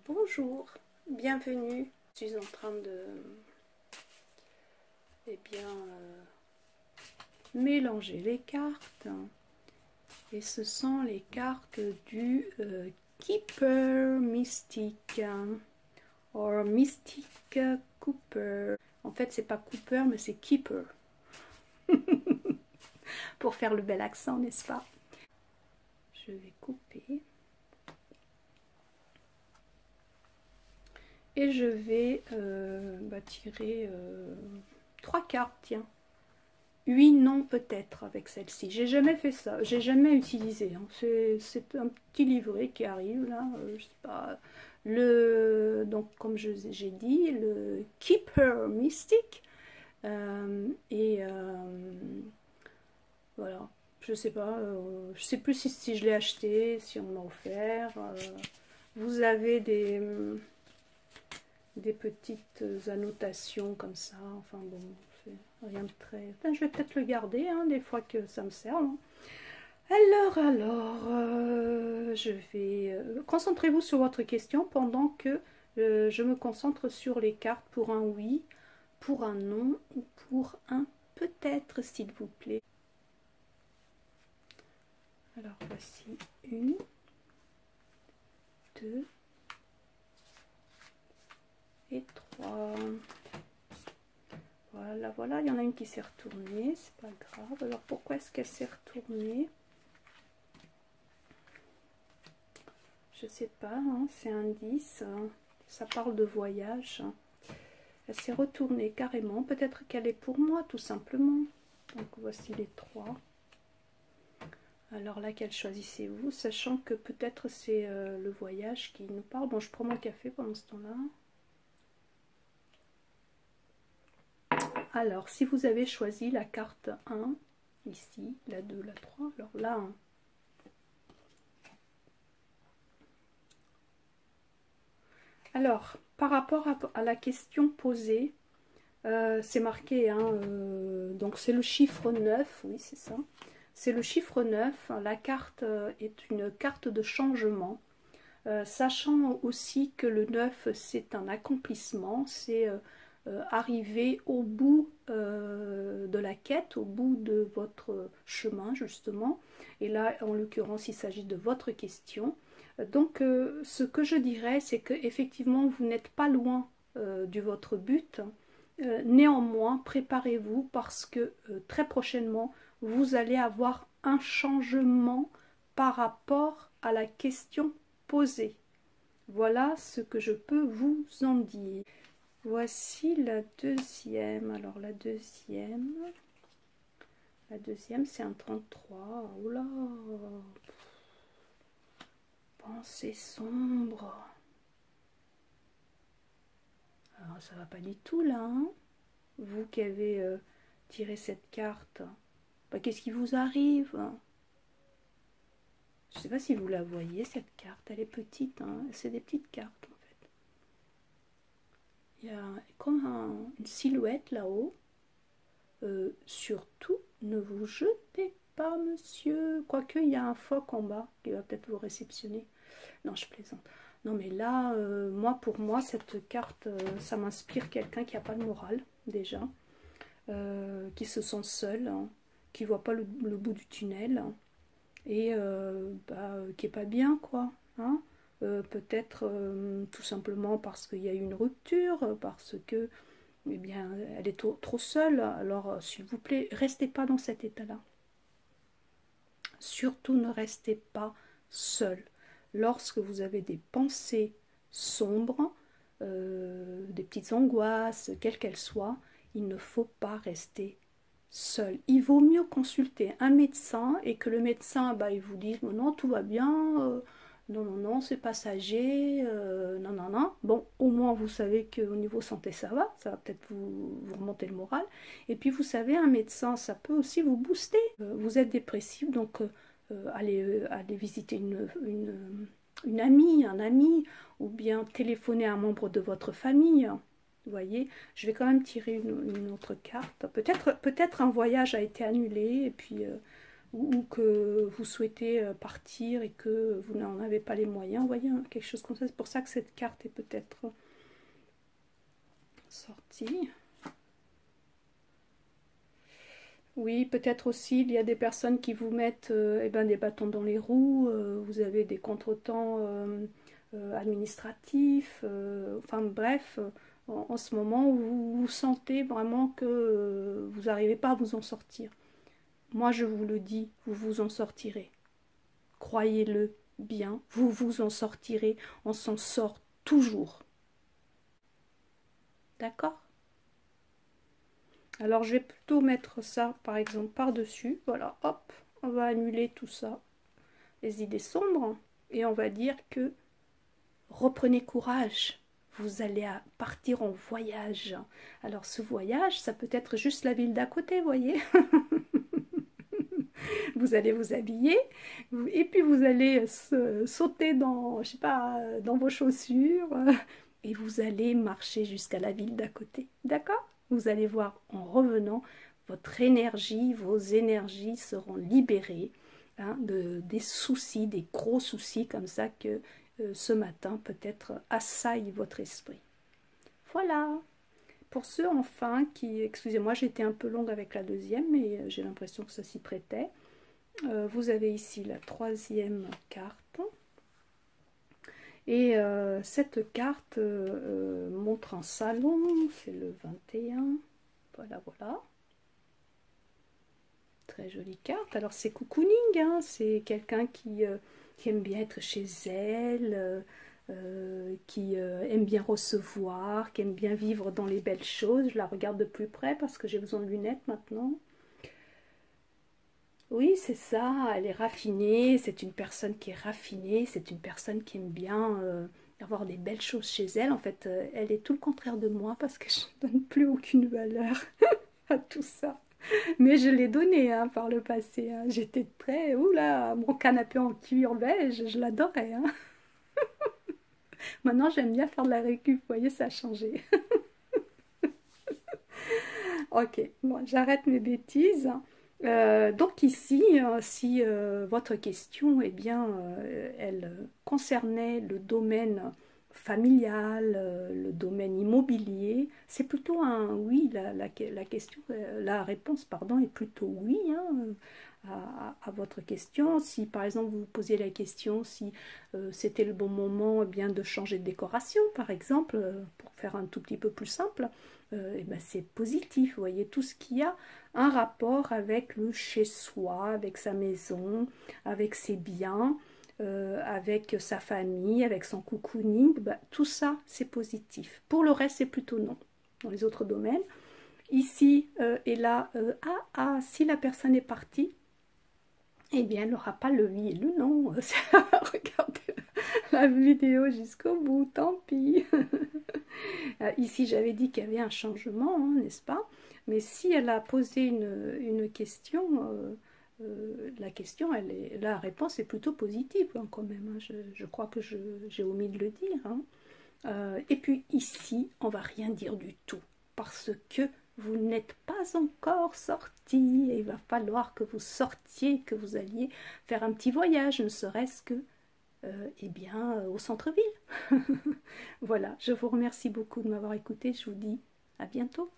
Bonjour, bienvenue. Je suis en train de mélanger les cartes. Et ce sont les cartes du Keeper Mystique. Or Mystic Cooper. En fait, c'est pas Cooper, mais c'est Keeper. Pour faire le bel accent, n'est-ce pas? Je vais couper. Et je vais tirer 3 cartes, tiens. 8 non peut-être avec celle-ci. J'ai jamais fait ça, j'ai jamais utilisé. Hein. C'est un petit livret qui arrive là, je sais pas. Donc comme j'ai dit, le Keeper Mystique. Voilà, je sais pas, je sais plus si je l'ai acheté, si on m'a offert. Vous avez des petites annotations comme ça, enfin bon, c'est rien de très... Enfin, je vais peut-être le garder, hein, des fois que ça me sert. Hein. Alors, je vais... Concentrez-vous sur votre question pendant que je me concentre sur les cartes pour un oui, pour un non ou pour un peut-être, s'il vous plaît. Alors, voici 1, 2 et 3. Voilà, il y en a une qui s'est retournée, c'est pas grave. Alors pourquoi est-ce qu'elle s'est retournée? Je sais pas, hein, c'est un 10, ça parle de voyage. Elle s'est retournée carrément, peut-être qu'elle est pour moi tout simplement. Donc voici les 3. Alors laquelle choisissez-vous, sachant que peut-être c'est le voyage qui nous parle. Bon, je prends mon café pendant ce temps-là. Alors, si vous avez choisi la carte 1, ici, la 2, la 3, alors la 1. Alors, par rapport à la question posée, c'est marqué, hein, donc c'est le chiffre 9, oui c'est ça. C'est le chiffre 9, la carte est une carte de changement, sachant aussi que le 9 c'est un accomplissement, c'est arriver au bout de la quête, au bout de votre chemin justement. Et là, en l'occurrence, il s'agit de votre question. Donc, ce que je dirais, c'est que effectivement, vous n'êtes pas loin de votre but. Néanmoins, préparez-vous parce que très prochainement, vous allez avoir un changement par rapport à la question posée. Voilà ce que je peux vous en dire. Voici la deuxième. Alors la deuxième c'est un 33. Oh là, pensée sombre. Alors ça va pas du tout là. Hein, vous qui avez tiré cette carte, bah, qu'est-ce qui vous arrive? Je sais pas si vous la voyez cette carte. Elle est petite. Hein, c'est des petites cartes. Il y a comme une silhouette là-haut. Surtout, ne vous jetez pas, monsieur. Quoique, il y a un phoque en bas qui va peut-être vous réceptionner. Non, je plaisante. Non, mais là, pour moi, cette carte, ça m'inspire quelqu'un qui n'a pas de morale, déjà. Qui se sent seul, hein, qui ne voit pas le bout du tunnel. Hein, et qui n'est pas bien, quoi. Hein. Peut-être tout simplement parce qu'il y a eu une rupture, parce que eh bien, elle est trop seule. Alors, s'il vous plaît, restez pas dans cet état-là. Surtout, ne restez pas seul. Lorsque vous avez des pensées sombres, des petites angoisses, quelles qu'elles soient, il ne faut pas rester seul. Il vaut mieux consulter un médecin et que le médecin, il vous dise non, tout va bien, non, c'est passager, non. Bon, au moins vous savez qu'au niveau santé ça va peut-être vous remonter le moral. Et puis vous savez, un médecin, ça peut aussi vous booster. Vous êtes dépressif, donc allez visiter une amie, un ami, ou bien téléphoner à un membre de votre famille. Vous voyez, je vais quand même tirer une autre carte. Peut-être un voyage a été annulé, et puis ou que vous souhaitez partir et que vous n'en avez pas les moyens. Vous voyez, hein, quelque chose comme ça. C'est pour ça que cette carte est peut-être sortie. Oui, peut-être aussi, il y a des personnes qui vous mettent eh ben, des bâtons dans les roues, vous avez des contretemps administratifs, enfin bref, en ce moment où vous sentez vraiment que vous n'arrivez pas à vous en sortir. Moi, je vous le dis, vous vous en sortirez. Croyez-le bien, vous vous en sortirez, on s'en sort toujours. D'accord? Alors je vais plutôt mettre ça par exemple par-dessus. Voilà, hop, on va annuler tout ça, les idées sombres, et on va dire que reprenez courage. Vous allez partir en voyage. Alors ce voyage, ça peut être juste la ville d'à côté, vous voyez. Vous allez vous habiller et puis vous allez sauter dans, je sais pas, dans vos chaussures et vous allez marcher jusqu'à la ville d'à côté. D'accord? Vous allez voir en revenant, votre énergie, vos énergies seront libérées hein, des soucis, des gros soucis comme ça que ce matin peut-être assaillent votre esprit. Voilà. Pour ceux enfin qui, excusez-moi, j'étais un peu longue avec la deuxième, mais j'ai l'impression que ça s'y prêtait. Vous avez ici la troisième carte. Et cette carte montre un salon, c'est le 21. Voilà, voilà. Très jolie carte. Alors c'est cocooning, hein, c'est quelqu'un qui aime bien être chez elle, qui aime bien recevoir, qui aime bien vivre dans les belles choses. Je la regarde de plus près parce que j'ai besoin de lunettes maintenant. Oui, c'est ça, elle est raffinée, c'est une personne qui est raffinée, c'est une personne qui aime bien avoir des belles choses chez elle. En fait, elle est tout le contraire de moi parce que je ne donne plus aucune valeur à tout ça. Mais je l'ai donné hein, par le passé. Hein. J'étais très... Oula, mon canapé en cuir beige, je l'adorais. Hein. Maintenant, j'aime bien faire de la récup. Vous voyez, ça a changé. Ok, bon, j'arrête mes bêtises. Donc ici, si votre question, eh bien, elle concernait le domaine familial, le domaine immobilier, c'est plutôt un oui, la question, la réponse, pardon, est plutôt oui hein, à votre question. Si par exemple vous vous posiez la question si c'était le bon moment eh bien, de changer de décoration, par exemple, pour faire un tout petit peu plus simple, eh ben, c'est positif, vous voyez, tout ce qu'il y a un rapport avec le chez-soi, avec sa maison, avec ses biens, avec sa famille, avec son cocooning, bah, tout ça c'est positif. Pour le reste c'est plutôt non. Dans les autres domaines, ici et là, si la personne est partie, eh bien elle n'aura pas le oui et le non. Regardez la vidéo jusqu'au bout, tant pis. Ici, j'avais dit qu'il y avait un changement, hein, n'est-ce pas? Mais si elle a posé une question, la question, la réponse est plutôt positive hein, quand même. Hein. Je crois que j'ai omis de le dire. Hein. Et puis ici, on va rien dire du tout parce que vous n'êtes pas encore sorti. Et il va falloir que vous sortiez, que vous alliez faire un petit voyage, ne serait-ce que eh bien, au centre-ville. Voilà, je vous remercie beaucoup de m'avoir écouté. Je vous dis à bientôt.